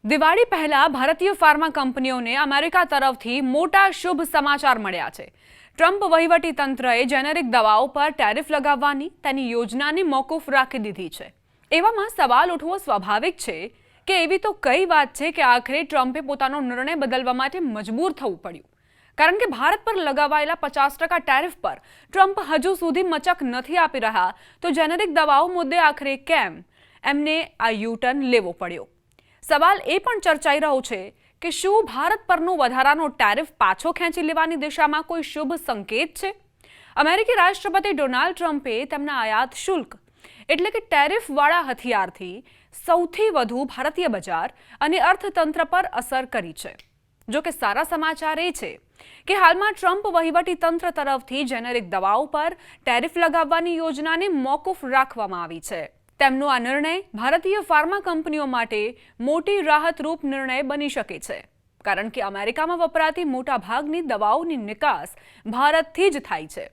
દિવાળી પહેલા ભારતીય ફાર્મા કંપનીઓને અમેરિકા તરફથી મોટા શુભ સમાચાર મળ્યા છે। ટ્રમ્પ વહીવટીતંત્રએ જેનેરિક દવાઓ પર ટેરિફ લગાવવાની તેની યોજનાને મોકૂફ રાખી દીધી છે। એવામાં સવાલ ઉઠવો સ્વાભાવિક છે કે એવી તો કઈ વાત છે કે આખરે ટ્રમ્પે પોતાનો નિર્ણય બદલવા માટે મજબૂર થવું પડ્યું, કારણ કે ભારત પર લગાવાયેલા 50% ટેરિફ પર ટ્રમ્પ હજુ સુધી મચક નથી આપી રહ્યા, તો જેનેરિક દવાઓ મુદ્દે આખરે કેમ એમને આ યુ-ટર્ન લેવો પડ્યો? સવાલ એ પણ ચર્ચાઈ રહ્યો છે કે શું ભારત પરનો વધારાનો ટેરિફ પાછો ખેંચી લેવાની દિશામાં કોઈ શુભ સંકેત છે? અમેરિકી રાષ્ટ્રપતિ ડોનાલ્ડ ટ્રમ્પે તેમના આયાત શુલ્ક એટલે કે ટેરિફવાળા હથિયારથી સૌથી વધુ ભારતીય બજાર અને અર્થતંત્ર પર અસર કરી છે। જો કે સારા સમાચાર એ છે કે હાલમાં ટ્રમ્પ વહીવટીતંત્ર તરફથી જેનેરિક દવાઓ પર ટેરિફ લગાવવાની યોજનાને મોકૂફ રાખવામાં આવી છે। તેમનો આ નિર્ણય ભારતીય ફાર્મા કંપનીઓ માટે મોટી રાહતરૂપ નિર્ણય બની શકે છે, કારણ કે અમેરિકામાં વપરાતી મોટા ભાગની દવાઓની નિકાસ ભારતથી જ થાય છે।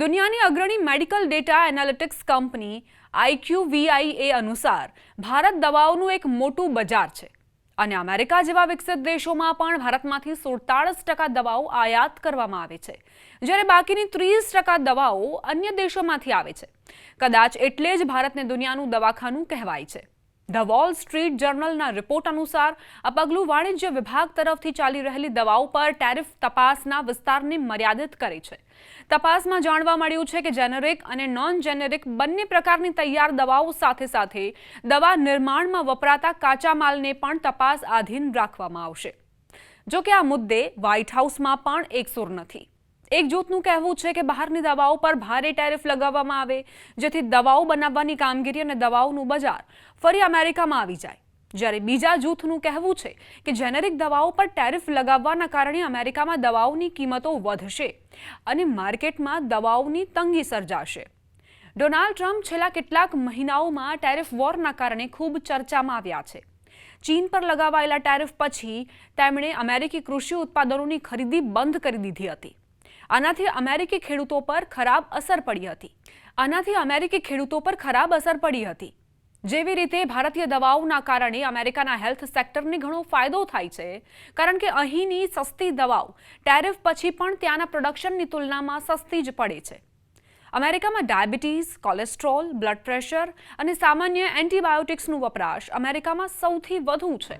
દુનિયાની અગ્રણી medical data analytics company IQVIA અનુસાર ભારત દવાઓનું એક મોટું બજાર છે અને અમેરિકા જેવા વિકસિત દેશોમાં પણ ભારતમાંથી 47% દવાઓ આયાત કરવામાં આવે છે, જ્યારે બાકીની 30% દવાઓ અન્ય દેશોમાંથી આવે છે। કદાચ એટલે જ ભારતને દુનિયાનું દવાખાનું કહેવાય છે। ધ વોલ સ્ટ્રીટ જર્નલના રિપોર્ટ અનુસાર આ પગલું વાણિજ્ય વિભાગ તરફથી ચાલી રહેલી દવાઓ પર ટેરિફ તપાસના વિસ્તારને મર્યાદિત કરે છે। તપાસમાં જાણવા મળ્યું છે કે જેનેરિક અને નોન જેનેરિક બંને પ્રકારની તૈયાર દવાઓ સાથે સાથે દવા નિર્માણમાં વપરાતા કાચા માલને પણ તપાસ આધીન રાખવામાં આવશે। જો કે આ મુદ્દે વ્હાઇટ હાઉસમાં પણ એકસૂર નથી। એક જૂથનું કહેવું છે કે બહારની દવાઓ પર ભારે ટેરિફ લગાવવામાં આવે, જેથી દવાઓ બનાવવાની કામગીરી અને દવાઓનું બજાર ફરી અમેરિકામાં આવી જાય, જ્યારે બીજા જૂથનું કહેવું છે કે જેનેરિક દવાઓ પર ટેરિફ લગાવવાના કારણે અમેરિકામાં દવાઓની કિંમતો વધશે અને માર્કેટમાં દવાઓની તંગી સર્જાશે। ડોનાલ્ડ ટ્રમ્પ છેલ્લા કેટલાક મહિનાઓમાં ટેરિફ વોરના કારણે ખૂબ ચર્ચામાં આવ્યા છે। ચીન પર લગાવાયેલા ટેરિફ પછી તેમણે અમેરિકી કૃષિ ઉત્પાદનોની ખરીદી બંધ કરી દીધી હતી। આનાથી અમેરિકી ખેડૂતો પર ખરાબ અસર પડી હતી। જેવી રીતે ભારતીય દવાઓના કારણે અમેરિકાના હેલ્થ સેક્ટરને ઘણો ફાયદો થાય છે, કારણ કે અહીંની સસ્તી દવાઓ ટેરિફ પછી પણ ત્યાંના પ્રોડક્શનની તુલનામાં સસ્તી જ પડે છે। અમેરિકામાં ડાયાબિટીસ, કોલેસ્ટ્રોલ, બ્લડ પ્રેશર અને સામાન્ય એન્ટીબાયોટિક્સનો વપરાશ અમેરિકામાં સૌથી વધુ છે।